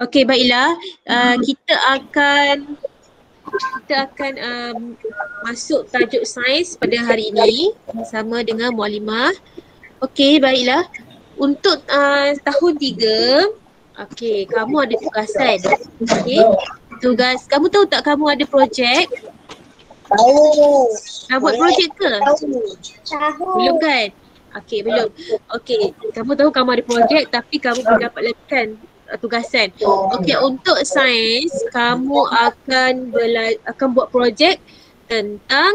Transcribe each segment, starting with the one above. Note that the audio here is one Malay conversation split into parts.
Okey, baiklah. Kita akan masuk tajuk sains pada hari ini bersama dengan Mualimah. Okey, baiklah. Untuk tahun 3, okey, kamu ada tugasan. Okey. Kamu tahu tak kamu ada projek? Tahu. Dah buat projek ke? Tahu. Belum kan? Okey, belum. Okey, kamu tahu kamu ada projek tapi kamu belum dapat lakukan tugasan. Okey, untuk sains kamu akan buat projek tentang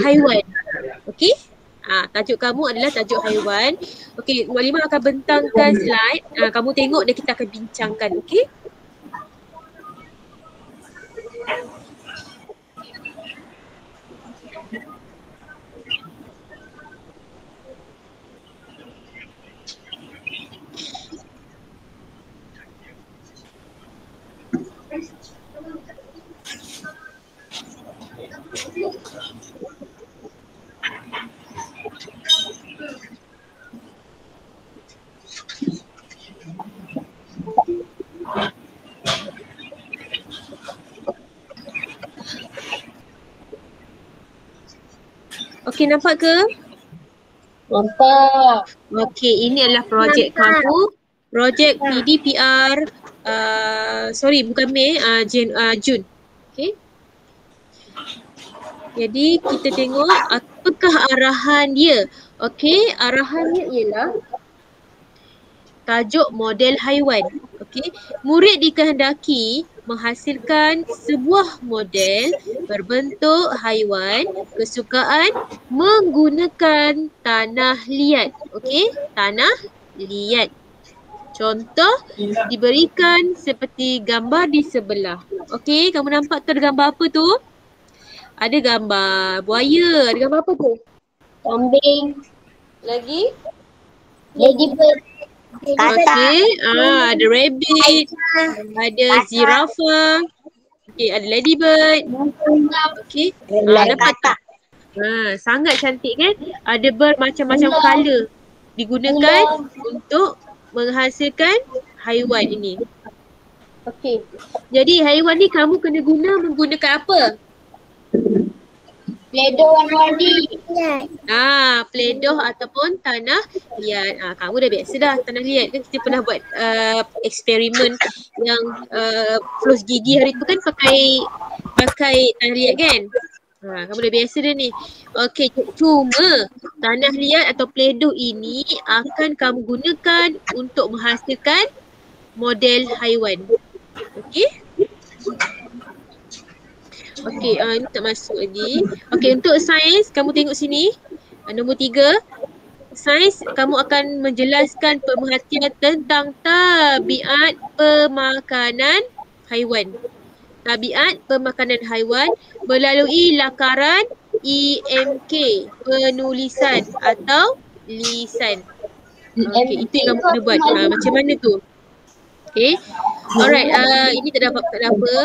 haiwan. Okey? Tajuk kamu adalah tajuk haiwan. Okey, Mualimah akan bentangkan slide. Kamu tengok dan kita akan bincangkan, okey? Okey, nampak ke? Nampak. Okey, ini adalah projek kamu. Projek PDPR, bukan Mei, Jun. Okey. Jadi kita tengok apakah arahan dia. Okey, arahannya ialah tajuk model haiwan. Okey, murid dikehendaki menghasilkan sebuah model berbentuk haiwan kesukaan menggunakan tanah liat. Okey, tanah liat. Contoh diberikan seperti gambar di sebelah. Okey, kamu nampak tu ada gambar apa tu? Ada gambar buaya. Ada gambar apa tu? Kambing. Lagi? Ladybird. Okey, ada rabbit, ada zirafa. Okey, ada ladybird. Okey, nampak tak? Sangat cantik kan? Ada bermacam-macam color digunakan untuk menghasilkan haiwan ini. Okey. Jadi haiwan ni kamu kena menggunakan apa? Play-Doh warna-warni. Play-Doh ataupun tanah liat. Kamu dah biasa dah tanah liat kan, kita pernah buat eksperimen yang floss gigi hari tu kan pakai tanah liat kan. Kamu dah biasa dah ni. Okey, cuma tanah liat atau Play-Doh ini akan kamu gunakan untuk menghasilkan model haiwan. Okey? Okey, ini tak masuk lagi. Okey, untuk sains, kamu tengok sini. Nombor 3. Sains, kamu akan menjelaskan pemerhatian tentang tabiat pemakanan haiwan. Tabiat pemakanan haiwan melalui lakaran EMK, penulisan atau lisan. Okey, itu yang kamu kena buat. Macam mana tu? Okey. Alright, ini tak dapat, tak ada apa.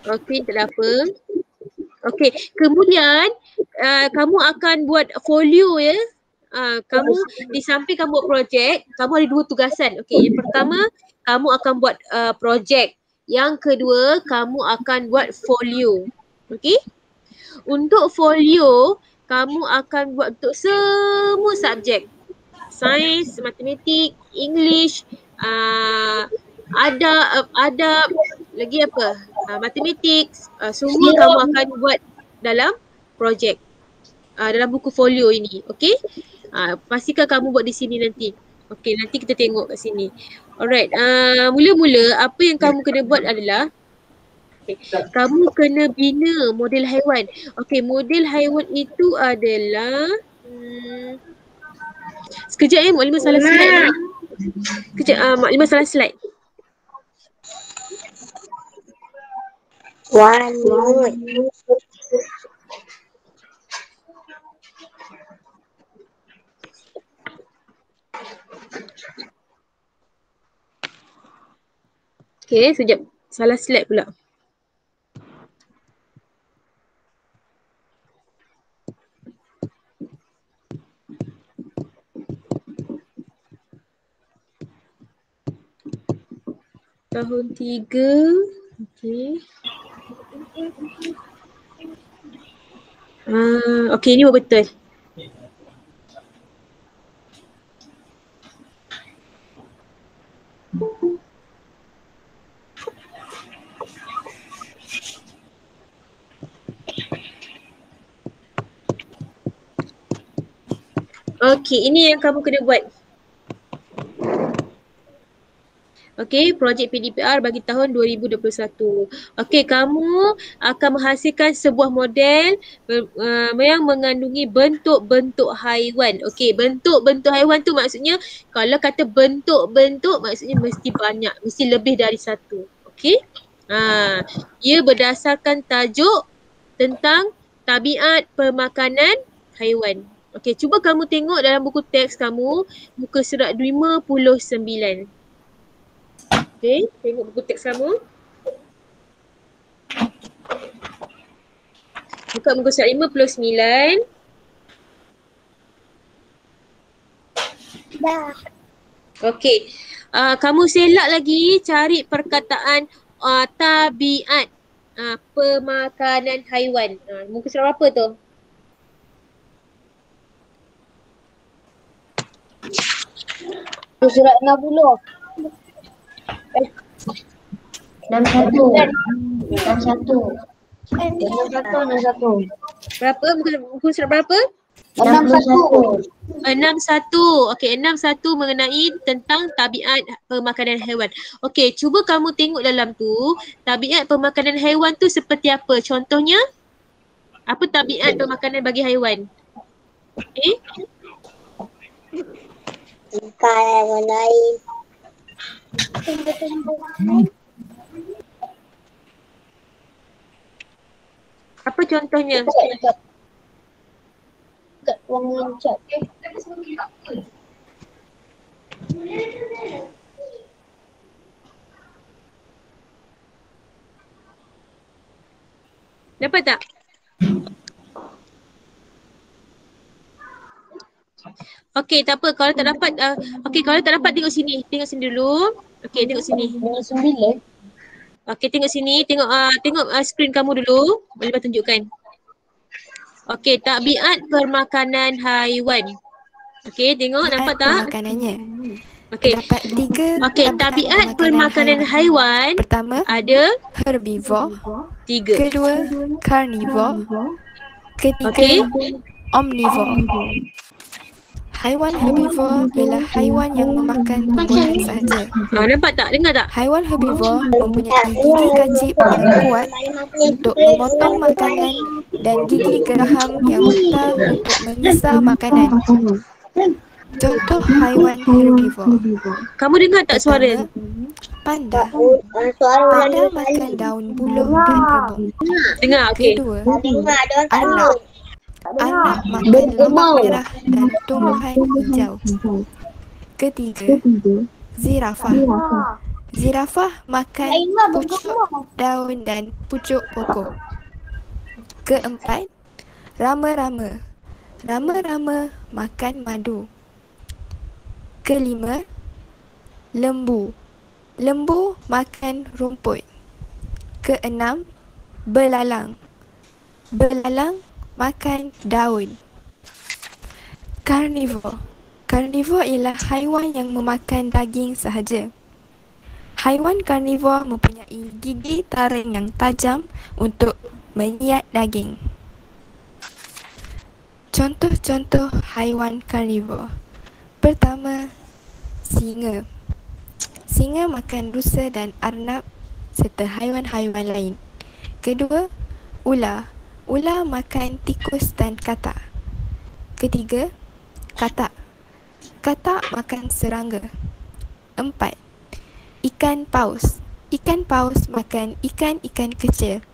Okey, tak ada apa. Okey, kemudian kamu akan buat folio ya. Kamu di samping kamu buat projek, kamu ada 2 tugasan. Okey, yang pertama kamu akan buat projek. Yang kedua, kamu akan buat folio. Okey? Untuk folio, kamu akan buat untuk semua subjek. Sains, matematik, English, adab, lagi apa? Matematik, semua kamu akan buat dalam projek. Dalam buku folio ini, okey? Pastikan kamu buat di sini nanti. Okey, nanti kita tengok kat sini. Alright, mula-mula apa yang kamu kena buat adalah kamu kena bina model haiwan. Okey, model haiwan itu adalah sekejap Mak Lima salah slide. Sekejap, Mak Lima salah slide. One minute. Okay, sekejap. Salah slide pula. tahun 3. Okey. Okey, ini betul. Okey, ini yang kamu kena buat. Okey, projek PDPR bagi tahun 2021. Okey, kamu akan menghasilkan sebuah model yang mengandungi bentuk-bentuk haiwan. Okey, bentuk-bentuk haiwan tu maksudnya kalau kata bentuk-bentuk maksudnya mesti banyak, mesti lebih dari satu. Okey? Ia berdasarkan tajuk tentang tabiat pemakanan haiwan. Okey, cuba kamu tengok dalam buku teks kamu, muka surat 59. Okey, tengok buku teks kamu. Buka muka surat 59. Dah. Okey. Kamu selak lagi cari perkataan tabiat pemakanan haiwan. Muka surat berapa tu? Surat 60. 61. 61. Berapa? Muka surat berapa? 61. 61. Okey, 61 mengenai tentang tabiat pemakanan haiwan. Okey, cuba kamu tengok dalam tu, tabiat pemakanan haiwan tu seperti apa? Contohnya, apa tabiat pemakanan bagi haiwan? Okey. Ikan haiwan lain. Apa contohnya? Kat ruangan cat. Dapat tak? Okey, tak apa. Kalau tak dapat, okey, kalau tak dapat tengok sini. Tengok sini dulu. Okey, tengok sini. 9. Okey, tengok sini. Tengok skrin kamu dulu. Boleh lepas tunjukkan. Okey, tabiat permakanan haiwan. Okey, tengok nampak tak? Makanannya. Okey. Dapat 3 Okey, tabiat permakanan haiwan Pertama, ada herbivore. 3. Kedua, carnivore. Ketiga, Okey. omnivore. Haiwan herbivore ialah haiwan yang memakan tumbuhan sahaja. Nampak tak? Dengar tak? Haiwan herbivore mempunyai gigi kajip yang kuat untuk memotong makanan dan gigi geraham yang besar untuk mengisar makanan. Contoh haiwan herbivore. Kamu dengar tak suara? Panda. Suara Panda makan daun buluh dan rebung. Dengar, okey. Kedua, dengar ada orang anak. Anak makan lemak merah dan tumbuhan hijau. Ketiga, zirafah. Zirafah makan pucuk daun dan pucuk pokok. Keempat, rama-rama. Rama-rama makan madu. Kelima, lembu. Lembu makan rumput. Keenam, belalang. Belalang makan daun. Karnivor. Karnivor ialah haiwan yang memakan daging sahaja. Haiwan karnivor mempunyai gigi taring yang tajam untuk menyiat daging. Contoh-contoh haiwan karnivor. Pertama, singa. Singa makan rusa dan arnab serta haiwan-haiwan lain. Kedua, ular. Ular makan tikus dan katak. Ketiga, katak. Katak makan serangga. Empat, ikan paus. Ikan paus makan ikan-ikan kecil.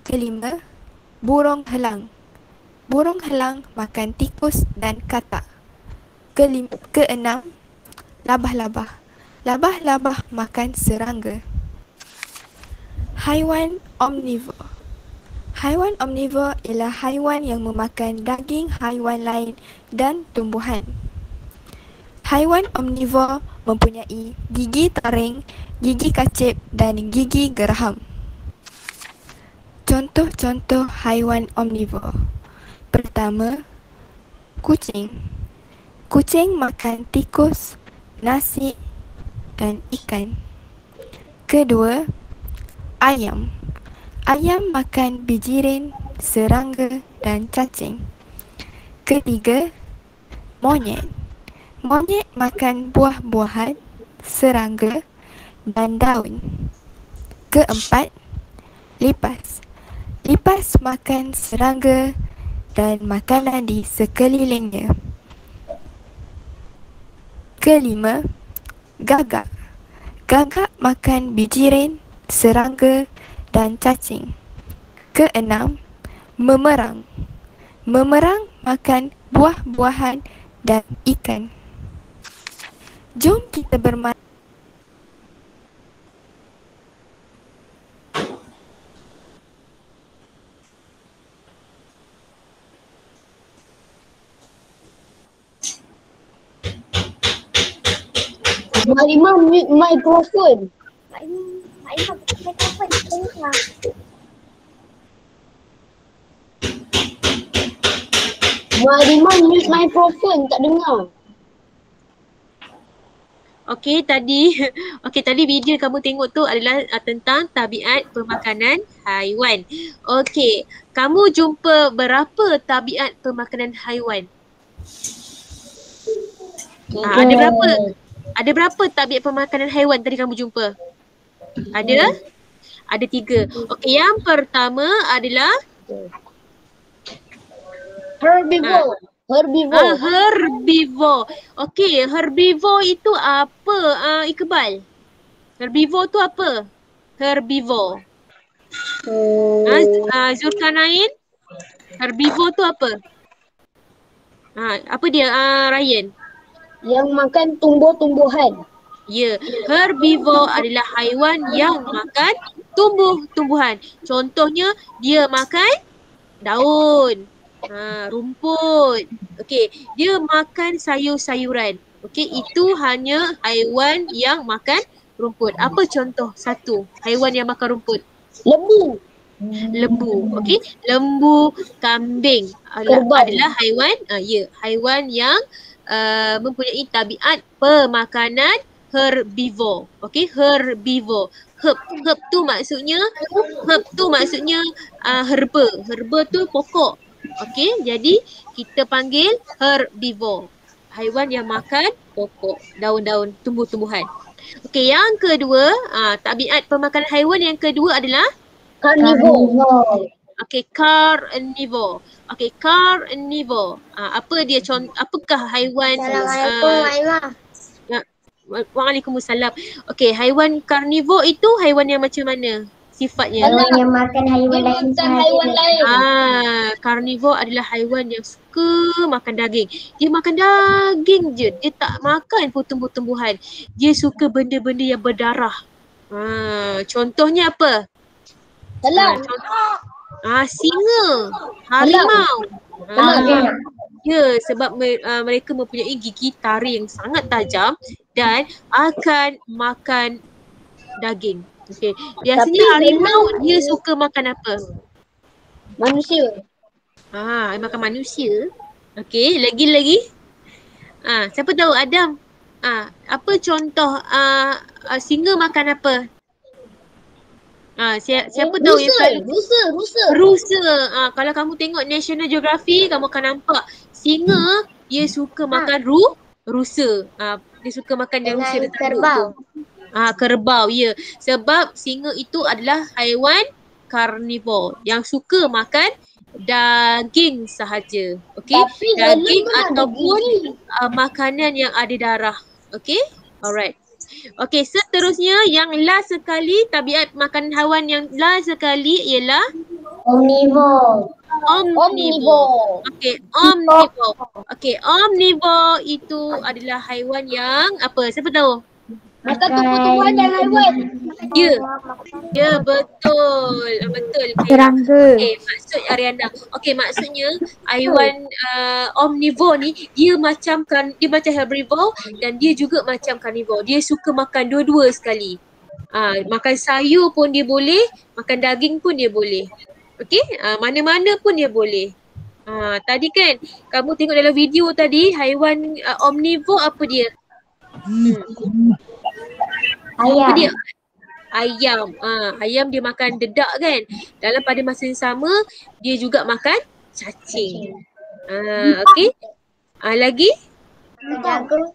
Kelima, burung helang. Burung helang makan tikus dan katak. Keenam, labah-labah. Labah-labah makan serangga. Haiwan omnivore. Haiwan omnivore ialah haiwan yang memakan daging haiwan lain dan tumbuhan. Haiwan omnivor mempunyai gigi taring, gigi kacip dan gigi geraham. Contoh-contoh haiwan omnivor. Pertama, kucing. Kucing makan tikus, nasi dan ikan. Kedua, ayam. Ayam makan bijirin, serangga dan cacing. Ketiga, monyet. Monyet makan buah-buahan, serangga dan daun. Keempat, lipas. Lipas makan serangga dan makanan di sekelilingnya. Kelima, gagak. Gagak makan bijirin, serangga dan cacing. Keenam, memerang. Memerang makan buah-buahan dan ikan. Jom kita bermain. Marimah mute microphone. Marimah mute microphone, tak dengar. Okey, tadi video kamu tengok tu adalah tentang tabiat pemakanan haiwan. Okey, kamu jumpa berapa tabiat pemakanan haiwan? Ada berapa? Ada berapa tabiat pemakanan haiwan tadi kamu jumpa? Ada? Ada 3. Okey, yang pertama adalah Herbivore. Herbivore. herbivore. Okey, herbivore itu apa, Iqbal? Herbivore tu apa? Herbivore. Zulkarnain? Herbivore tu apa? Apa dia, Ryan? Yang makan tumbuh-tumbuhan. Ya, herbivore adalah haiwan yang makan tumbuh-tumbuhan. Contohnya dia makan daun, rumput. Okey, dia makan sayur-sayuran. Okey, itu hanya haiwan yang makan rumput. Apa contoh satu haiwan yang makan rumput? Lembu. Lembu. Okey, lembu, kambing adalah haiwan haiwan yang mempunyai tabiat pemakanan herbivore. Okey, herbivore. Herb tu maksudnya herba. Herba tu pokok. Okey, jadi kita panggil herbivore. Haiwan yang makan pokok, daun-daun, tumbuh-tumbuhan. Okey, yang kedua, tabiat pemakanan haiwan yang kedua adalah Carnivore. okey, carnivore. Okey, carnivore. Apa dia apakah haiwan Waalaikumsalam. Okey, haiwan karnivor itu haiwan yang macam mana sifatnya? Haiwan yang makan haiwan lain. Haiwan lain. Karnivor adalah haiwan yang suka makan daging. Dia makan daging je. Dia tak makan pun tumbuh-tumbuhan. Dia suka benda-benda yang berdarah. Contohnya apa? Salam. Singa, harimau. Ya, sebab mereka mempunyai gigi taring yang sangat tajam dan akan makan daging. Okey. Biasanya harimau dia suka makan apa? Manusia. Makan manusia. Okey, lagi-lagi. Siapa tahu Adam? Apa contoh singa makan apa? Siapa tahu yang selalu rusa. Kalau kamu tengok National Geographic, kamu akan nampak singa dia suka makan rusa. Dia suka makan yang rusa dia kerbau. Kerbau, ya. Sebab singa itu adalah haiwan karnivor yang suka makan daging sahaja. Okey? Daging ataupun makanan yang ada darah. Okey? Alright. Okey, seterusnya yang last sekali, tabiat makanan haiwan yang last sekali ialah Omnivore. Okey, omnivore. Okey, omnivore itu adalah haiwan yang apa? Siapa tahu? Makan tumbuh-tumbuhan dan haiwan. Ya. Ya, betul. Betul. Serangga. Okey, maksud Ariana. Okey, maksudnya haiwan omnivore ni dia macam herbivore dan dia juga macam carnivore. Dia suka makan dua-dua sekali. Makan sayur pun dia boleh, makan daging pun dia boleh. Okey, mana-mana pun dia boleh. Tadi kan kamu tengok dalam video tadi haiwan omnivore apa dia? Apa dia? Ayam. Ayam dia makan dedak kan. Dalam pada masa yang sama dia juga makan cacing. Okey. Lagi? Jagung.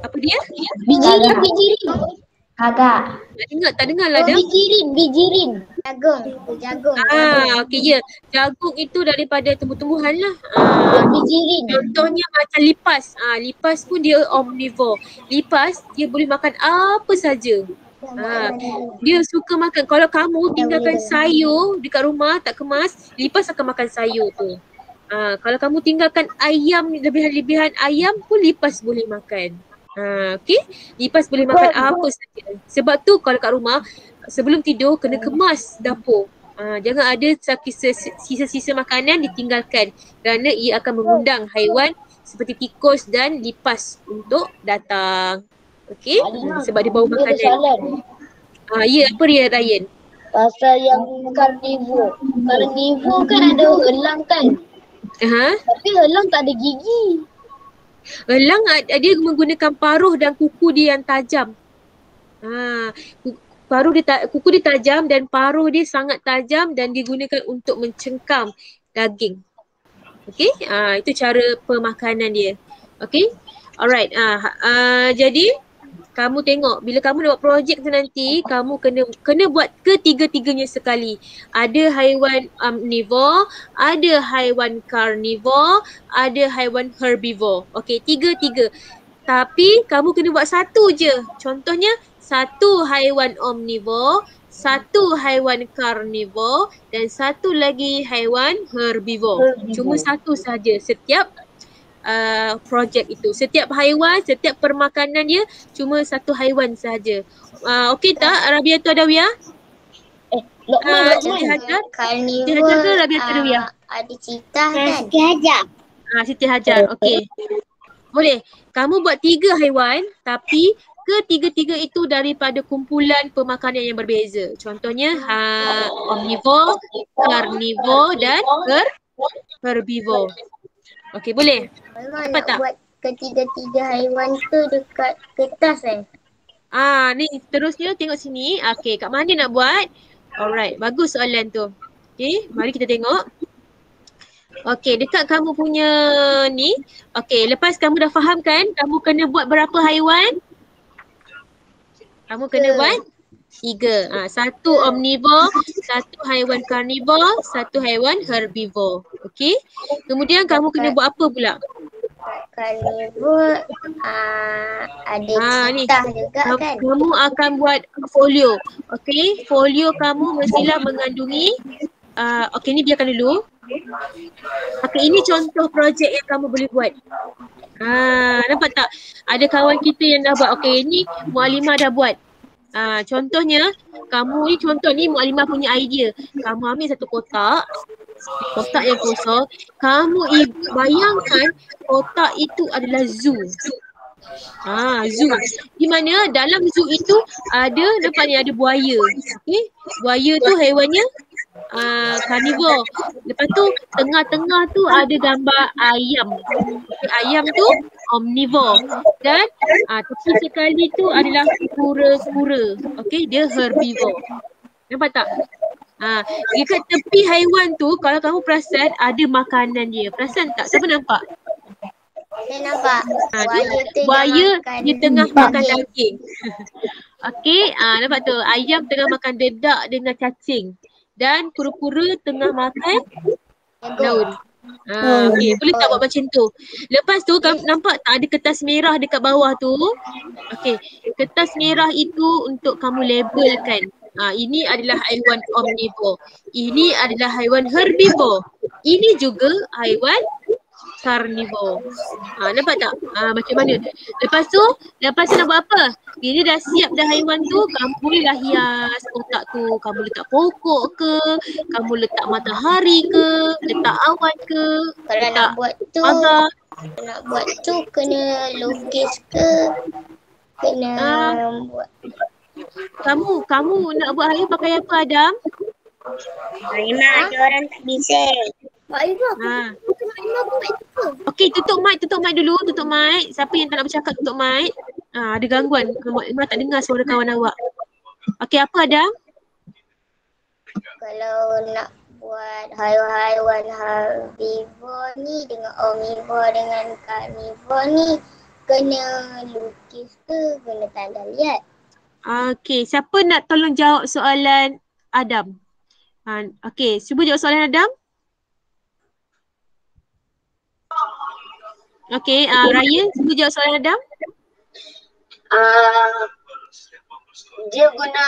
Apa dia? Bijirin. Agak. Tak dengar lah dah. Bijirin. Jagung. Okey ya. Jagung itu daripada tumbuh-tumbuhan lah. Bijirin. Contohnya macam lipas. Lipas pun dia omnivore. Lipas dia boleh makan apa saja. Dia suka makan. Kalau kamu tinggalkan sayur dekat rumah tak kemas, lipas akan makan sayur tu. Kalau kamu tinggalkan ayam, lebihan-lebihan ayam pun lipas boleh makan. Okey, lipas boleh makan apa saja. Sebab tu kalau kat rumah sebelum tidur kena kemas dapur. Jangan ada sisa-sisa makanan ditinggalkan kerana ia akan mengundang haiwan seperti tikus dan lipas untuk datang. Okey, sebab dia bau makanan. Ya, apa dia Ryan? Pasal yang karnivor. Karnivor kan ada elang kan? Tapi elang tak ada gigi. Elang dia menggunakan paruh dan kuku dia yang tajam. Kuku dia tajam dan paruh dia sangat tajam dan digunakan untuk mencengkam daging. Okey, itu cara pemakanan dia. Okey. Alright. Jadi kamu tengok bila kamu nak buat projek tu nanti kamu kena buat ketiga-tiganya sekali. Ada haiwan omnivore, ada haiwan carnivore, ada haiwan herbivore. Okey, tiga-tiga. Tapi kamu kena buat satu je. Contohnya satu haiwan omnivore, satu haiwan carnivore dan satu lagi haiwan herbivore. Cuma satu saja setiap projek itu. Setiap haiwan, setiap permakanan dia cuma satu haiwan sahaja. Okey tak Rabiatul Adawiyah? Siti Hajar? Siti Hajar ke Rabiatul Adawiyah? Ada citah kan? Siti Hajar. Siti Hajar. Okey. Boleh. Kamu buat 3 haiwan tapi ketiga-tiga itu daripada kumpulan pemakanan yang berbeza. Contohnya omnivore, carnivore dan herbivore. Okey, boleh? Memang nak buat ketiga-tiga haiwan tu dekat kertas ni terusnya tengok sini. Okey, kat mana nak buat? Alright, bagus soalan tu. Okey, mari kita tengok. Okey, dekat kamu punya ni. Okey, lepas kamu dah faham kan, kamu kena buat berapa haiwan? Kamu kena buat 3. Satu omnivore, satu haiwan carnivore, satu haiwan herbivore. Okey. Kemudian kamu kena buat apa pula? Carnivore ada citah juga kan? Kamu akan buat folio. Okey, folio kamu mestilah mengandungi okey, ni biarkan dulu. Okey, ini contoh projek yang kamu boleh buat. Nampak tak? Ada kawan kita yang dah buat. Okey, ini Mualimah dah buat. Contohnya, kamu ni contoh ni Mualimah punya idea. Kamu ambil satu kotak yang kosong. Kamu bayangkan kotak itu adalah zoo. Zoo. Di mana dalam zoo itu nampak ni ada buaya. Okay? Buaya tu haiwannya carnivore. Lepas tu tengah-tengah tu ada gambar ayam. Okay, ayam tu omnivore. Dan tepi sekali tu adalah kura-kura. Okey, dia herbivore. Nampak tak? Dekat tepi haiwan tu kalau kamu perasan ada makanan dia. Perasan tak? Siapa nampak? Saya nampak. Buaya dia tengah makan daging. Okey, nampak tu. Ayam tengah makan dedak dengan cacing. Dan kura-kura tengah makan daun. Okey, boleh tak buat macam tu? Lepas tu kamu nampak tak ada kertas merah dekat bawah tu? Okey, kertas merah itu untuk kamu labelkan. Ini adalah haiwan omnivore. Ini adalah haiwan herbivore. Ini juga haiwan carnivore. Nampak tak? Macam mana? Lepas tu nak buat apa? Bila dah siap dah haiwan tu, kamu bolehlah hias kotak tu. Kamu letak pokok ke, kamu letak matahari ke, letak awan ke, Kalau letak nak buat tu, pagar. nak buat tu kena lukis ke? Kena buat. Kamu nak buat haiwan pakai apa, Adam? Memang ada orang tak bisa. Pak Ibu, Okey, tutup mic dulu, tutup mic. Siapa yang tak nak bercakap tutup mic. Ada gangguan. Mak tak dengar suara kawan awak. Okey, apa Adam? kalau nak buat haiwan-haiwan herbivore ni dengan omnivore dengan carnivore ni kena lukis ke kena tanda liat? Okey, siapa nak tolong jawab soalan Adam? Okey, cuba jawab soalan Adam. Okey, Ryan, cuba jawab soalan Adam. Dia guna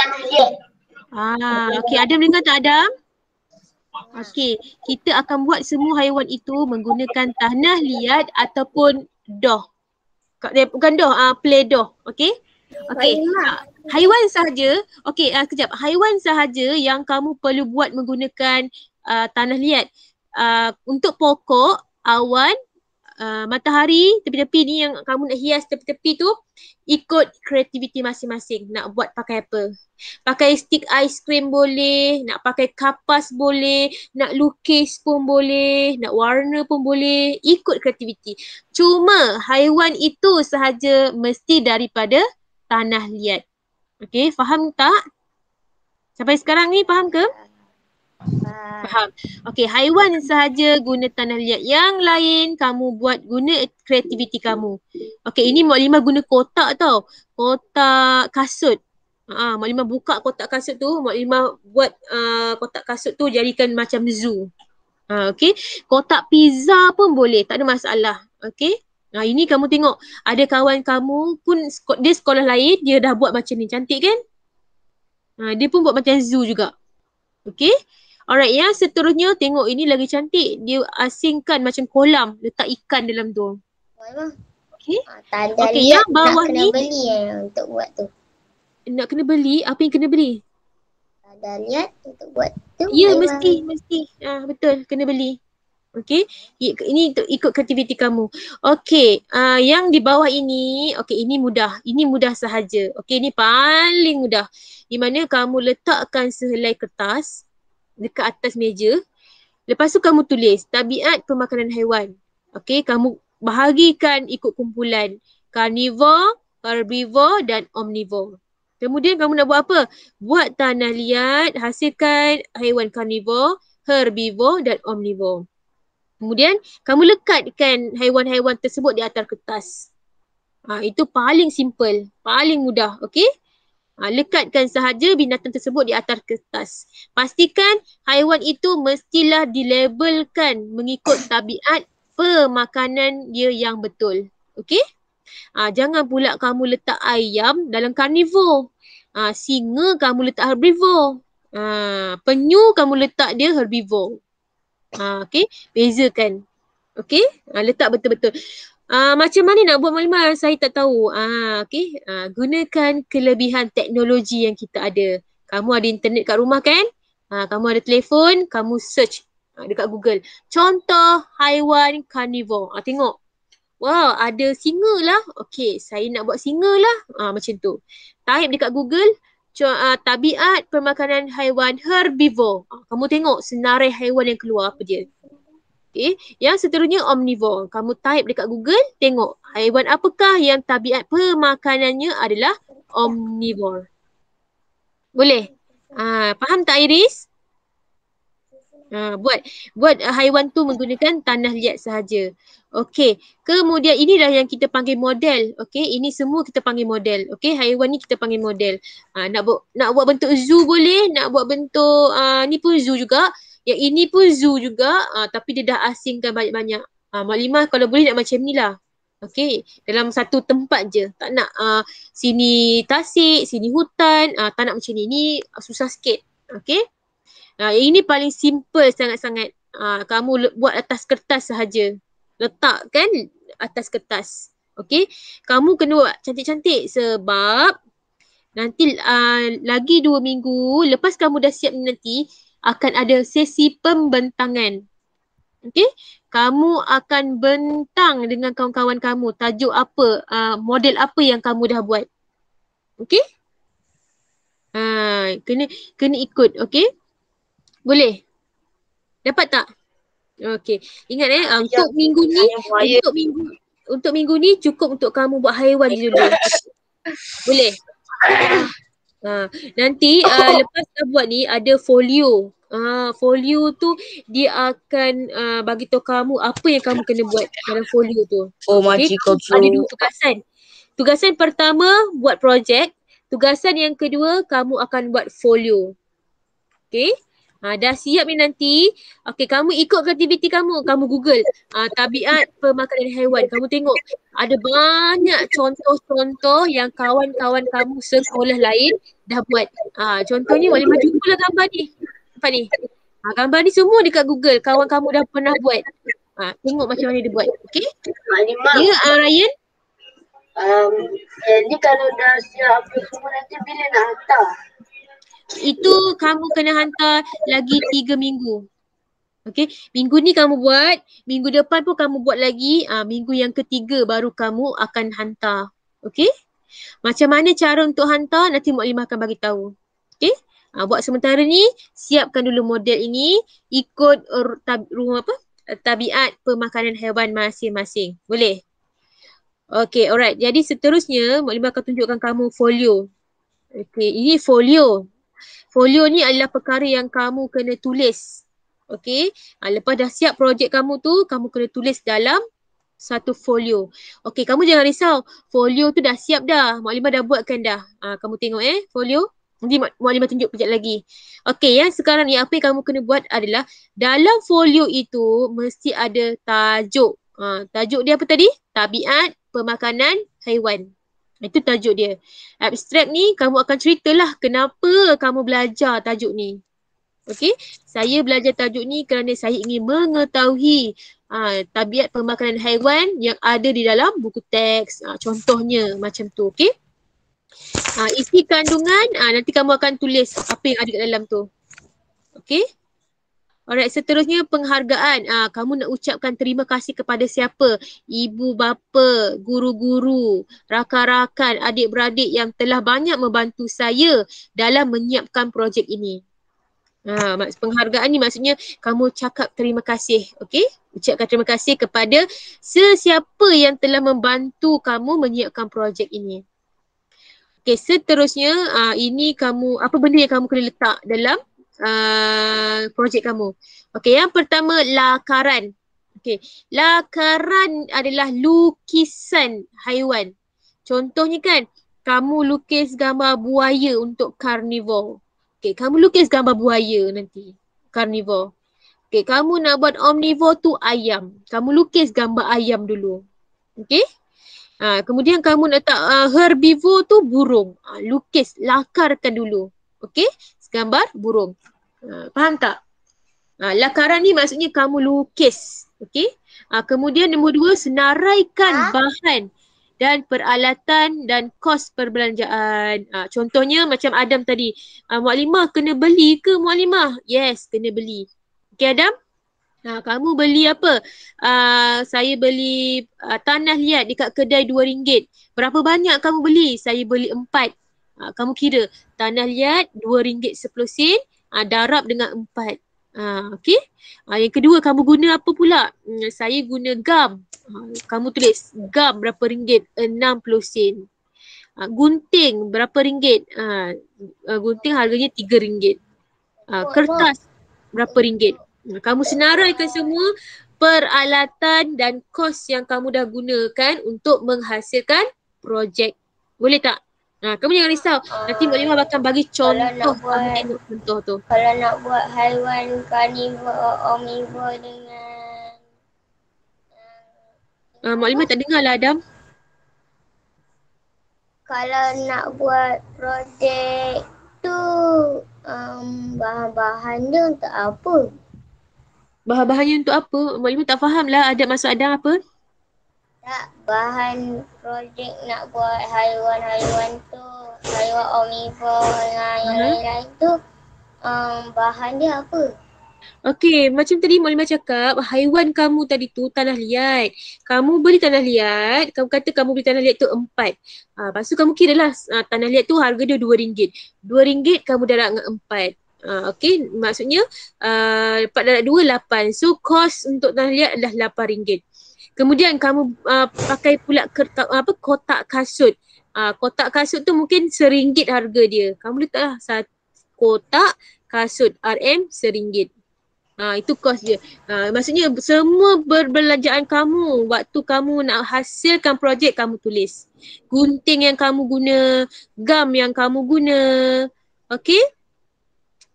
tanah liat. Okey, Adam dengar tak Adam? Okey, kita akan buat semua haiwan itu menggunakan tanah liat ataupun doh. Bukan doh, play doh. Okey? Okey. Haiwan sahaja, okey, kejap. Haiwan sahaja yang kamu perlu buat menggunakan tanah liat. Untuk pokok, awan, matahari, tepi-tepi ni yang kamu nak hias tepi-tepi tu, ikut kreativiti masing-masing. Nak buat pakai apa? Pakai stick ais krim boleh, nak pakai kapas boleh, nak lukis pun boleh, nak warna pun boleh, ikut kreativiti. Cuma haiwan itu sahaja mesti daripada tanah liat. Okey, faham tak? Sampai sekarang ni faham ke? Faham. Okey, haiwan sahaja guna tanah liat. Yang lain kamu buat guna kreativiti kamu. Okey, ini Mak Limah guna kotak tau. Kotak kasut. Mak Limah buka kotak kasut tu, Mak Limah buat kotak kasut tu jadikan macam zoo. Okey, kotak pizza pun boleh, tak ada masalah. Okey. Ini kamu tengok, ada kawan kamu pun dia sekolah lain, dia dah buat macam ni. Cantik kan? Dia pun buat macam zoo juga. Okey. Alright, yang seterusnya tengok ini lagi cantik. Dia asingkan macam kolam, letak ikan dalam tu. Okey. Okey, yang bawah nak ni kena beli untuk buat tu. Nak kena beli? Apa yang kena beli? Tanda liat untuk buat tu. Ya, mesti. Betul, kena beli. Okey, ini ikut kreativiti kamu. Okey, yang di bawah ini, okey, ini mudah sahaja. Okey, ini paling mudah. Di mana kamu letakkan sehelai kertas dekat atas meja. Lepas tu kamu tulis tabiat pemakanan haiwan. Okey, kamu bahagikan ikut kumpulan carnivore, herbivore dan omnivore. Kemudian kamu nak buat apa? Buat tanah liat, hasilkan haiwan carnivore, herbivore dan omnivore. Kemudian kamu lekatkan haiwan-haiwan tersebut di atas kertas. Itu paling simple, paling mudah, okey? Lekatkan sahaja binatang tersebut di atas kertas. Pastikan haiwan itu mestilah dilabelkan mengikut tabiat pemakanan dia yang betul. Okey? Jangan pula kamu letak ayam dalam karnivore. Singa kamu letak herbivore. Penyu kamu letak dia herbivore. Okey? Bezakan. Okey? Letak betul-betul. Macam mana nak buat maklumat? Saya tak tahu. Okey. Gunakan kelebihan teknologi yang kita ada. Kamu ada internet kat rumah kan? Kamu ada telefon, kamu search dekat Google. Contoh haiwan carnivore. Tengok. Wow, ada singa lah. Okey, saya nak buat singa lah. Macam tu. Type dekat Google, tabiat pemakanan haiwan herbivore. Kamu tengok senarai haiwan yang keluar apa dia. Okay. Yang seterusnya omnivore. Kamu type dekat Google, tengok haiwan apakah yang tabiat pemakanannya adalah omnivore. Boleh? Faham tak Iris? Buat haiwan tu menggunakan tanah liat sahaja. Okey. Kemudian inilah yang kita panggil model. Okey, ini semua kita panggil model. Okey, haiwan ni kita panggil model. Nak buat bentuk zoo boleh, nak buat bentuk ni pun zoo juga. Yang ini pun zoo juga, tapi dia dah asingkan banyak-banyak. Mak Limah kalau boleh nak macam ni lah. Okey, dalam satu tempat je. Tak nak sini tasik, sini hutan, tak nak macam ni. Ni susah sikit. Okey. Ini paling simple sangat-sangat. Kamu buat atas kertas sahaja. Letakkan atas kertas. Okey. Kamu kena buat cantik-cantik sebab nanti lagi 2 minggu lepas kamu dah siap nanti akan ada sesi pembentangan. Okey. Kamu akan bentang dengan kawan-kawan kamu tajuk apa, model apa yang kamu dah buat. Okey? Kena ikut, okey? Boleh? Dapat tak? Okey. Ingat untuk minggu ni, untuk minggu ni cukup untuk kamu buat haiwan je dulu. Boleh? Nanti lepas dah buat ni ada folio. Folio tu dia akan bagi tahu kamu apa yang kamu kena buat dalam folio tu. Okay, ada 2 tugasan. Tugasan pertama buat projek. Tugasan yang kedua kamu akan buat folio. Okay. Dah siap ni nanti. Okay, kamu ikut aktiviti kamu. Kamu Google tabiat pemakanan haiwan. Kamu tengok ada banyak contoh-contoh yang kawan-kawan kamu sekolah lain dah buat. Contohnya Mak Limah jumpalah gambar ni. Nampak ni? Gambar ni semua dekat Google. Kawan kamu dah pernah buat. Tengok macam mana dia buat. Okay? Mak Limah. Ya, Ryan? Jadi kalau dah siap apa semua nanti bila nak hantar? Itu kamu kena hantar lagi 3 minggu. Okay, minggu ni kamu buat, minggu depan pun kamu buat lagi, minggu yang ketiga baru kamu akan hantar. Okay, macam mana cara untuk hantar nanti Mak Limah akan bagi tahu. Okay, buat sementara ni siapkan dulu model ini ikut tabiat pemakanan haiwan masing-masing. Boleh? Okay, alright. Jadi seterusnya Mak Limah akan tunjukkan kamu folio. Okay, ini folio. Folio ni adalah perkara yang kamu kena tulis. Okey. Lepas dah siap projek kamu tu, kamu kena tulis dalam satu folio. Okey, kamu jangan risau. Folio tu dah siap dah. Mak Limah dah buatkan dah. Kamu tengok folio. Nanti Mak Limah tunjuk kejap lagi. Okey, yang sekarang ni apa yang kamu kena buat adalah dalam folio itu mesti ada tajuk. Tajuk dia apa tadi? Tabiat pemakanan haiwan. Itu tajuk dia. Abstrak ni kamu akan ceritalah kenapa kamu belajar tajuk ni. Okey, saya belajar tajuk ni kerana saya ingin mengetahui tabiat pemakanan haiwan yang ada di dalam buku teks. Contohnya macam tu, okey. Isi kandungan nanti kamu akan tulis apa yang ada kat dalam tu. Okey. Alright, seterusnya penghargaan. Kamu nak ucapkan terima kasih kepada siapa? Ibu bapa, guru-guru, rakan-rakan, adik-beradik yang telah banyak membantu saya dalam menyiapkan projek ini. Penghargaan ni maksudnya kamu cakap terima kasih, okey? Ucapkan terima kasih kepada sesiapa yang telah membantu kamu menyiapkan projek ini. Okey, seterusnya ini kamu apa benda yang kamu kena letak dalam projek kamu. Okey, yang pertama lakaran. Okey, lakaran adalah lukisan haiwan. Contohnya kan, kamu lukis gambar buaya untuk karnivor. Okey, kamu lukis gambar buaya nanti, karnivor. Okey, kamu nak buat omnivor tu ayam. Kamu lukis gambar ayam dulu. Okey? Kemudian kamu nak herbivore tu burung. Lukis, lakarkan dulu. Okey? Gambar burung. Faham tak? Lakaran ni maksudnya kamu lukis. Okey? Kemudian nombor 2, senaraikan bahan dan peralatan dan kos perbelanjaan. Contohnya macam Adam tadi. Mak Limah kena beli ke Mak Limah? Yes, kena beli. Okey Adam? Kamu beli apa? Saya beli tanah liat dekat kedai RM2. Berapa banyak kamu beli? Saya beli 4. Kamu kira tanah liat RM2.10, darab dengan 4. Okey. Yang kedua kamu guna apa pula? Saya guna gam. Kamu tulis gam berapa ringgit? 60 sen. Gunting berapa ringgit? Gunting harganya RM3. Kertas berapa ringgit? Kamu senaraikan semua peralatan dan kos yang kamu dah gunakan untuk menghasilkan projek. Boleh tak? Kamu jangan risau. Nanti Mak Limah akan bagi contoh. Kamu tengok contoh tu. Kalau nak buat haiwan karnivor, omnivor dengan Mak Limah tak dengar lah Adam. kalau nak buat projek tu bahan-bahan dia untuk apa? Bahan-bahannya untuk apa? Maklumat tak faham lah adat masuk Adam apa? Tak, bahan projek nak buat haiwan-haiwan tu, haiwan omnivore dengan yang lain-lain tu, bahan dia apa? Okey, macam tadi Maklimah cakap, haiwan kamu tadi tu tanah liat. Kamu beli tanah liat, kamu kata kamu beli tanah liat tu 4. Lepas tu kamu kira lah tanah liat tu harga dia RM2. RM2 kamu darat dengan 4. Okey, maksudnya 4 darat 2, 8. So, kos untuk tanah liat adalah RM8. Kemudian kamu pakai pula kotak kasut. Kotak kasut tu mungkin RM1 harga dia. Kamu letaklah kotak kasut RM RM1. Itu kos dia. Maksudnya semua perbelanjaan kamu waktu kamu nak hasilkan projek kamu tulis. Gunting yang kamu guna, gam yang kamu guna. Okey?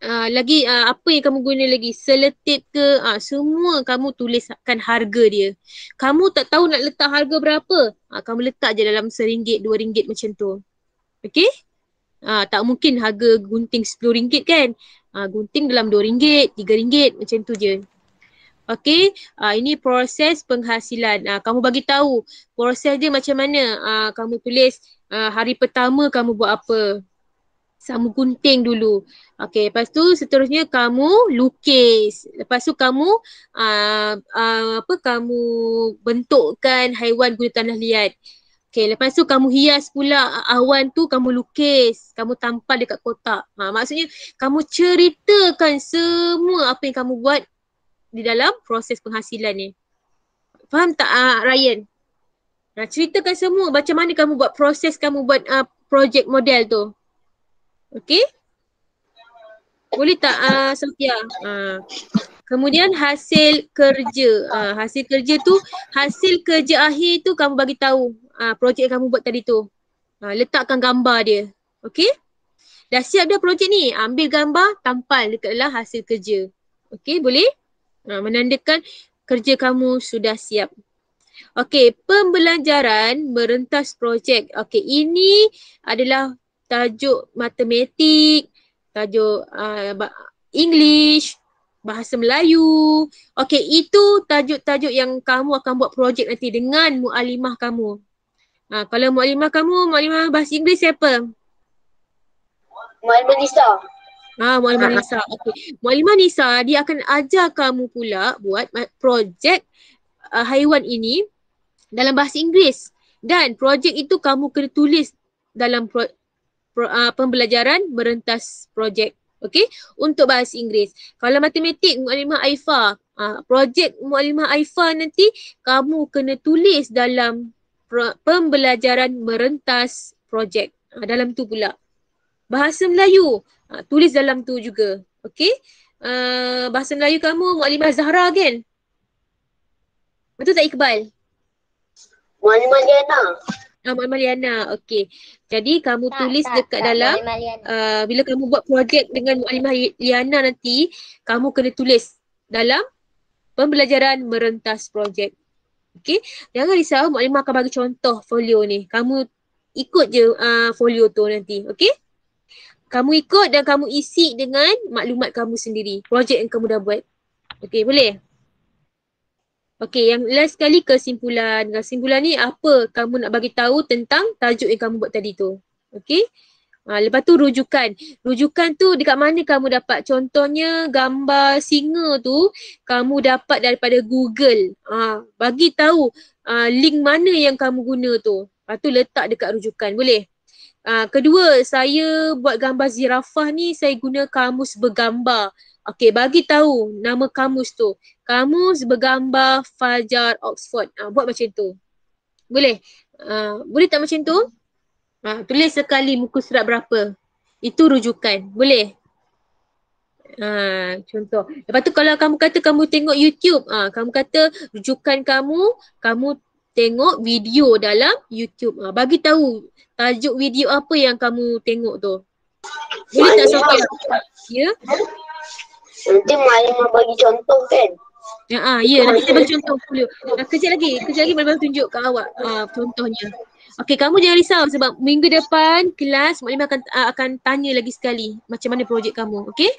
Lagi apa yang kamu guna lagi? Selotip ke? Semua kamu tuliskan harga dia. Kamu tak tahu nak letak harga berapa? Kamu letak je dalam RM1, RM2 macam tu. Okey? Tak mungkin harga gunting RM10 kan? Gunting dalam RM2, RM3 macam tu je. Okey, ini proses penghasilan. Kamu bagi tahu proses dia macam mana. Kamu tulis hari pertama kamu buat apa. Kamu gunting dulu. Okey, lepas tu seterusnya kamu lukis. Lepas tu kamu kamu bentukkan haiwan guna tanah liat. Okay, lepas tu kamu hias pula awan tu, kamu lukis, kamu tampal dekat kotak. Maksudnya kamu ceritakan semua apa yang kamu buat di dalam proses penghasilan ni. Faham tak Ryan? Ceritakan semua macam mana kamu buat proses kamu buat projek model tu. Okay? Boleh tak Sofia? Kemudian hasil kerja. Hasil kerja tu, hasil kerja akhir tu kamu bagi tahu. Projek yang kamu buat tadi tu. Letakkan gambar dia. Okey? Dah siap dah projek ni. Ambil gambar, tampal dekat dalam hasil kerja. Okey, boleh? Menandakan kerja kamu sudah siap. Okey, pembelajaran merentas projek. Okey, ini adalah tajuk matematik, tajuk English, bahasa Melayu. Okey, itu tajuk-tajuk yang kamu akan buat projek nanti dengan mualimah kamu. Kalau mualimah kamu, mualimah bahasa Inggeris siapa? Mualimah Nisa. Mualimah Nisa. Okey. Mualimah Nisa, dia akan ajar kamu pula buat projek haiwan ini dalam bahasa Inggeris. Dan projek itu kamu kena tulis dalam pembelajaran merentas projek. Okey, untuk bahasa Inggeris. Kalau matematik, Mualimah Aifa. Projek Mualimah Aifa nanti kamu kena tulis dalam pembelajaran merentas projek. Dalam tu pula. Bahasa Melayu, tulis dalam tu juga. Okey. Bahasa Melayu kamu Mualimah Zahra kan? Betul tak Iqbal? Mualimah Liana. Mualimah Liana, okey. Jadi kamu tulis dekat dalam bila kamu buat projek dengan Mualimah Liana nanti, kamu kena tulis dalam pembelajaran merentas projek. Okey, jangan risau, Mualimah akan bagi contoh folio ni. Kamu ikut je folio tu nanti, okey? Kamu ikut dan kamu isi dengan maklumat kamu sendiri, projek yang kamu dah buat. Okey, boleh? Okey, yang last sekali kesimpulan. Kesimpulan ni apa kamu nak bagi tahu tentang tajuk yang kamu buat tadi tu. Okey? Lepas tu rujukan. Rujukan tu dekat mana kamu dapat? Contohnya gambar singa tu kamu dapat daripada Google. Bagi tahu link mana yang kamu guna tu. Lepas tu letak dekat rujukan. Boleh? Kedua, saya buat gambar zirafah ni saya guna kamus bergambar. Okey, bagi tahu nama kamus tu. Kamus bergambar Fajar Oxford. Buat macam tu. Boleh? Boleh tak macam tu? Tulis sekali muka surat berapa. Itu rujukan. Boleh? Contoh. Lepas tu kalau kamu kata kamu tengok YouTube, kamu kata rujukan kamu tengok video dalam YouTube. Bagi tahu tajuk video apa yang kamu tengok tu. Boleh tak Sofia? Ya? Nanti Mualimah bagi contoh kan? Ya, nanti saya bagi contoh dulu. Kejap lagi Mualimah tunjuk kat awak contohnya. Okey, kamu jangan risau sebab minggu depan kelas Mualimah akan tanya lagi sekali macam mana projek kamu, okey?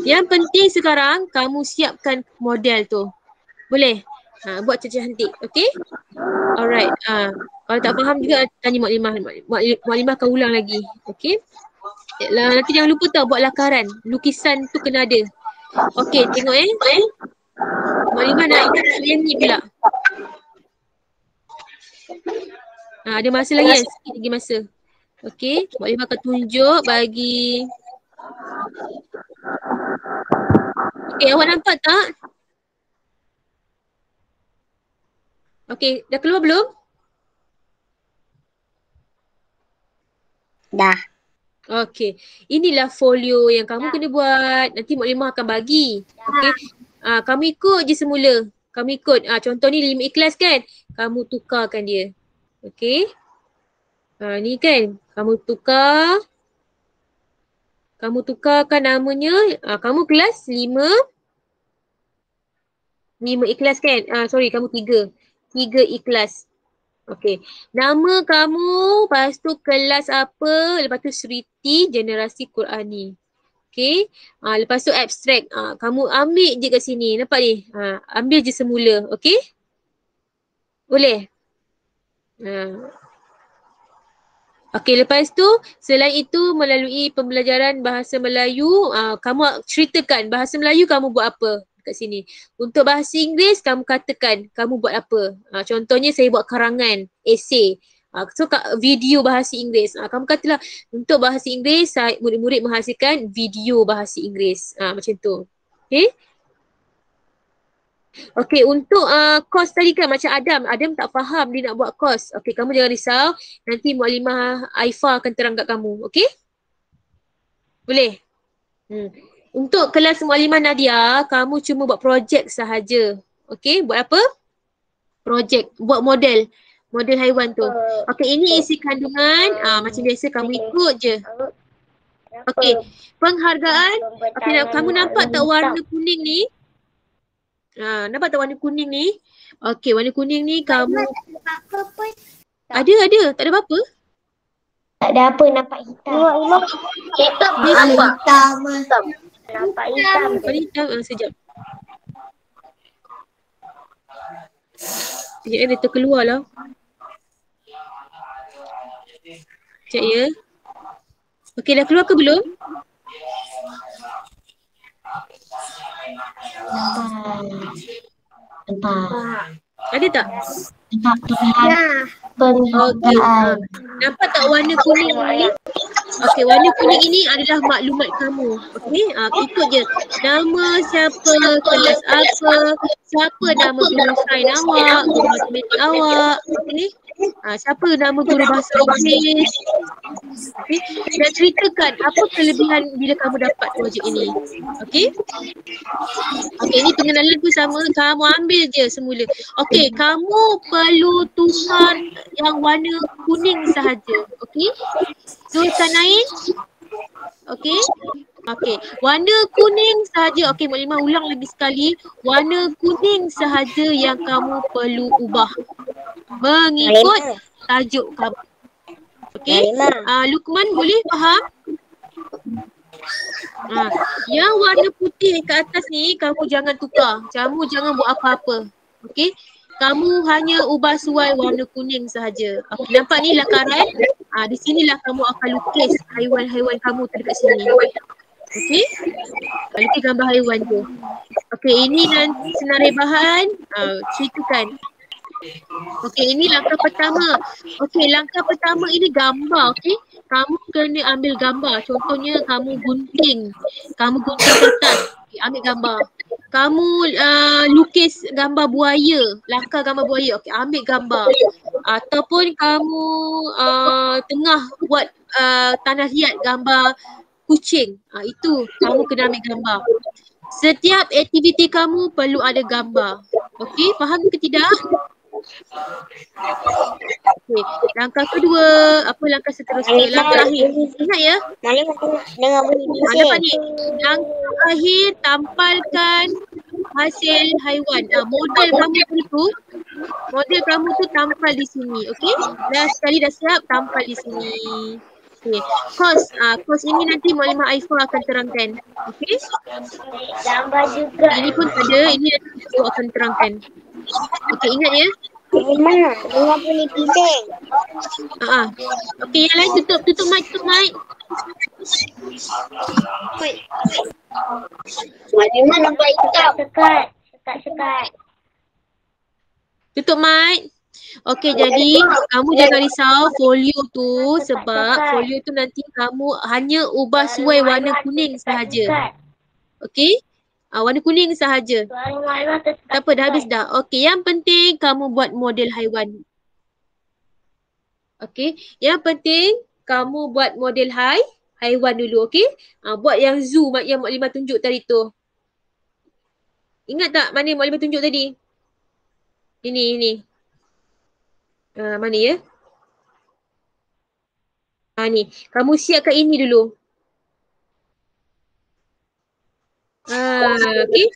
Yang penting sekarang kamu siapkan model tu. Boleh? Buat cantik-cantik. Okay? Alright. Kalau tak faham juga tanya Mak Limah. Mak Limah akan ulang lagi. Okay? Nanti jangan lupa tau buat lakaran. Lukisan tu kena ada. Okay, tengok Mak Limah nak yang ni pula. Ada masa lagi kan? Sikit lagi masa. Okay, Mak Limah akan tunjuk bagi. Okay, awak nampak tak? Okay, dah keluar belum? Dah. Okay, inilah folio yang kamu kena buat. Nanti Mak Limah akan bagi. Okay, kamu ikut je semula. Kamu ikut. Contoh ni 5 ikhlas kan? Kamu tukarkan dia. Okay. Ni kan. Kamu tukarkan namanya. Kamu kelas 5 ikhlas kan? Sorry, kamu 3 ikhlas. Okay. Nama kamu, lepas tu kelas apa, lepas tu Sriti Generasi Qurani. Okay. Lepas tu abstrak. Kamu ambil je kat sini. Nampak ni? Ambil je semula. Okay. Boleh? Okay, lepas tu selain itu melalui pembelajaran bahasa Melayu, kamu ceritakan bahasa Melayu kamu buat apa kat sini. Untuk bahasa Inggeris kamu katakan kamu buat apa. Contohnya saya buat karangan, esei. So video bahasa Inggeris. Kamu katalah untuk bahasa Inggeris murid-murid menghasilkan video bahasa Inggeris. Macam tu. Okay. Okay, untuk kos tadi kan macam Adam tak faham dia nak buat kos. Okay, kamu jangan risau. Nanti Mak Limah Aifa akan terang kat kamu. Okay? Boleh? Untuk kelas Mak Limah Nadia, kamu cuma buat projek sahaja. Okay, buat apa? Projek, buat model haiwan tu. Okay, ini isi kandungan. Macam biasa kamu ikut je. Okay, penghargaan. Okay, kamu nampak tak warna kuning ni? Nampak tak warna kuning ni? Okey, warna kuning ni kamu ada, tak ada apa-apa? Tak ada apa, nampak hitam. Hitam Dia Hitam. Nampak hitam. warna hitam. Sekejap. Sekejap dia terkeluar lah. Sekejap ya. Okey, dah keluar ke belum? Nampak. Ada tak? Nampak Okey. Nampak tak warna kuning ni? Okey, warna kuning ini adalah maklumat kamu. Okey, ikut je. Nama siapa, kelas apa, siapa nama guru sains awak, guru matematik awak. Okey. Siapa nama guru bahasa Inggeris. Okay. Dan ceritakan apa kelebihan bila kamu dapat projek ini. Okey. Okey, ini pengenalan tu sama. Kamu ambil je semula. Okey, kamu perlu tukar yang warna kuning sahaja. Okey. Tulisan lain. Okey. Okey, warna kuning sahaja. Okey, Mak Limah ulang lagi sekali. Warna kuning sahaja yang kamu perlu ubah mengikut tajuk kamu. Okey. Lukman boleh faham? Yang warna putih kat atas ni kamu jangan tukar. Kamu jangan buat apa-apa. Okey. Kamu hanya ubah suai warna kuning sahaja. Okay, nampak ni lakaran? Di sinilah kamu akan lukis haiwan-haiwan kamu dekat sini. Okey. Lukis gambar haiwan tu. Okey, ini nanti senarai bahan. Ceritakan. Okey, ini langkah pertama. Okey, langkah pertama ini gambar. Okey. Kamu kena ambil gambar. Contohnya kamu gunting kertas. Okay, ambil gambar. Kamu lukis gambar buaya. Langkah gambar buaya. Okey, ambil gambar. Ataupun kamu tengah buat tanah liat gambar kucing. Itu kamu kena ambil gambar. Setiap aktiviti kamu perlu ada gambar. Okey, faham ke tidak? Okey, langkah kedua, apa langkah seterusnya? Langkah akhir. Ingat ya? Dengar bunyi Dapat ni. Langkah akhir, tampalkan hasil haiwan. Model kamu tu tampal di sini. Okey? Dah sekali dah siap, tampal di sini. Okay. Kos ini nanti Mukadimah Aifah akan terangkan. Okay. Gambar juga. Ini pun ada, ini nanti aku akan terangkan. Okay, ingat ya. Ini mana? Bunga boleh pimpin. Okay, yang lain tutup mic. Mukadimah nampak hitam. Sekat. Tutup mic. Okay, jadi kamu jangan risau folio tu sebab folio tu nanti kamu hanya ubah suai warna kuning sahaja. Okay? Warna kuning sahaja. Suara Mukadimah tu Tak apa, dah habis dah. Okay, yang penting kamu buat model haiwan. Okay, yang penting kamu buat model haiwan dulu, okay? Buat yang zoo yang Mukadimah tunjuk tadi tu. Ingat tak mana Mukadimah tunjuk tadi? Ini. Mana ya? Ni. Kamu siapkan ini dulu. Okay.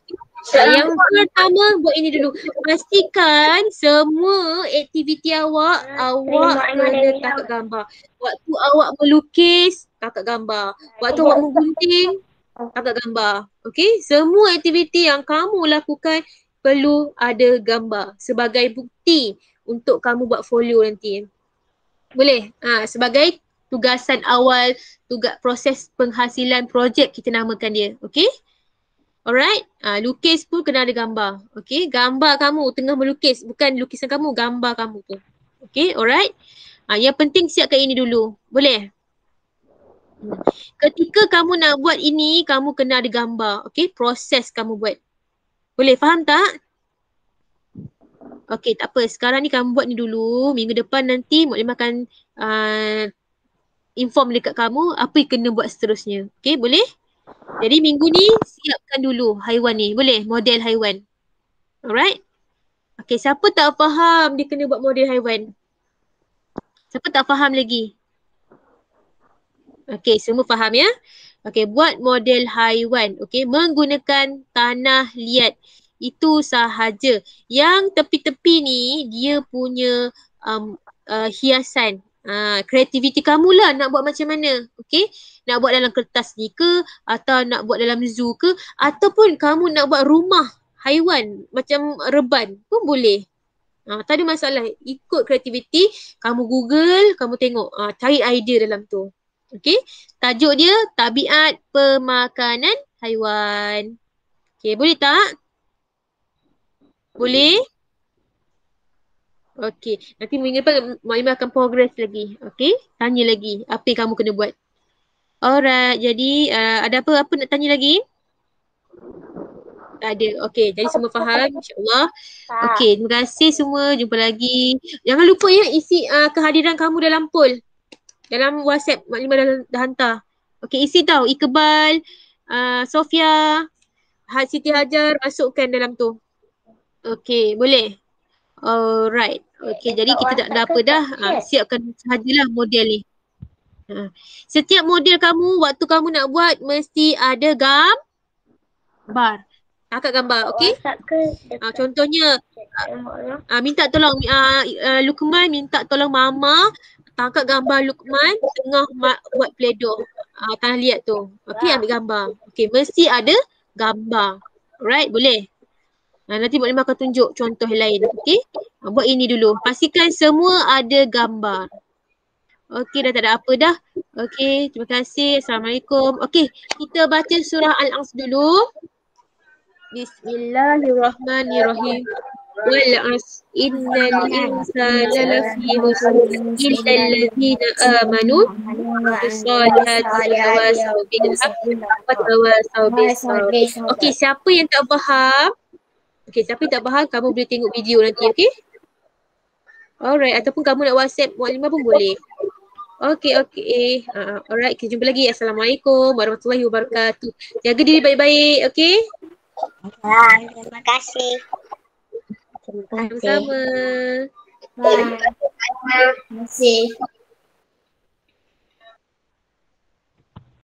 Yang pertama buat ini dulu. Pastikan semua aktiviti awak kena tangkap gambar. Waktu awak melukis, tangkap gambar. Waktu awak menggunting, tangkap gambar. Okay. Semua aktiviti yang kamu lakukan perlu ada gambar sebagai bukti untuk kamu buat folio nanti. Boleh? Sebagai tugasan awal, proses penghasilan projek kita namakan dia. Okay? Alright? Lukis pun kena ada gambar. Okay? Gambar kamu tengah melukis. Bukan lukisan kamu, gambar kamu tu. Okay? Alright? Yang penting siapkan ini dulu. Boleh? Ketika kamu nak buat ini, kamu kena ada gambar. Okay? Proses kamu buat. Boleh? Faham tak? Okay, tak apa. Sekarang ni kamu buat ni dulu. Minggu depan nanti Mukadimah akan inform dekat kamu apa yang kena buat seterusnya. Okay, boleh? Jadi minggu ni siapkan dulu haiwan ni. Boleh? Model haiwan. Alright? Okay, siapa tak faham dia kena buat model haiwan? Siapa tak faham lagi? Okay, semua faham ya? Okay, buat model haiwan. Okay, menggunakan tanah liat. Itu sahaja. Yang tepi-tepi ni dia punya hiasan. Kreativiti kamu lah nak buat macam mana. Okay. Nak buat dalam kertas ni ke, atau nak buat dalam zoo ke, ataupun kamu nak buat rumah haiwan macam reban pun boleh. Tak ada masalah. Ikut kreativiti, kamu Google, kamu tengok. Cari idea dalam tu. Okay. Tajuk dia tabiat pemakanan haiwan. Okay, boleh tak? Boleh? Okay. Nanti minggu depan Mukadimah akan progress lagi. Okay. Tanya lagi apa yang kamu kena buat. Alright. Jadi ada apa nak tanya lagi? Tak ada. Okay. Jadi semua faham insyaAllah. Okay. Terima kasih semua. Jumpa lagi. Jangan lupa ya isi kehadiran kamu dalam poll. Dalam WhatsApp Mukadimah dah hantar. Okay. Isi tau. Iqbal, Sofia, Siti Hajar masukkan dalam tu. Okay, boleh? Alright. Okay, jadi kita tak ada apa dah. Siapkan sahajalah model ni. Setiap model kamu, waktu kamu nak buat, mesti ada gambar. Tangkap gambar, okay? Contohnya, minta tolong, Luqman minta tolong Mama tangkap gambar Luqman tengah buat Play-Doh. Tanah liat tu. Okay, ambil gambar. Okay, mesti ada gambar. Alright, boleh? Nanti Mukadimah akan tunjuk contoh lain. Okay. Buat ini dulu. Pastikan semua ada gambar. Okay, dah tak ada apa dah. Okay, terima kasih. Assalamualaikum. Okay, kita baca surah Al-A'raf dulu. Bismillahirrahmanirrahim. Wal-'asr innal insana lafi khusr illa allazina amanu bis-solihati wa tawasaw bil haqqi wa tawasaw bis sabr. Okay, siapa yang tak faham? Okay, siapa yang tak faham, kamu boleh tengok video nanti, okay? Alright, ataupun kamu nak WhatsApp Mukadimah pun boleh. Okay. Alright, kita jumpa lagi. Assalamualaikum warahmatullahi wabarakatuh. Jaga diri baik-baik, okay? Terima kasih. Sama-sama. Terima kasih.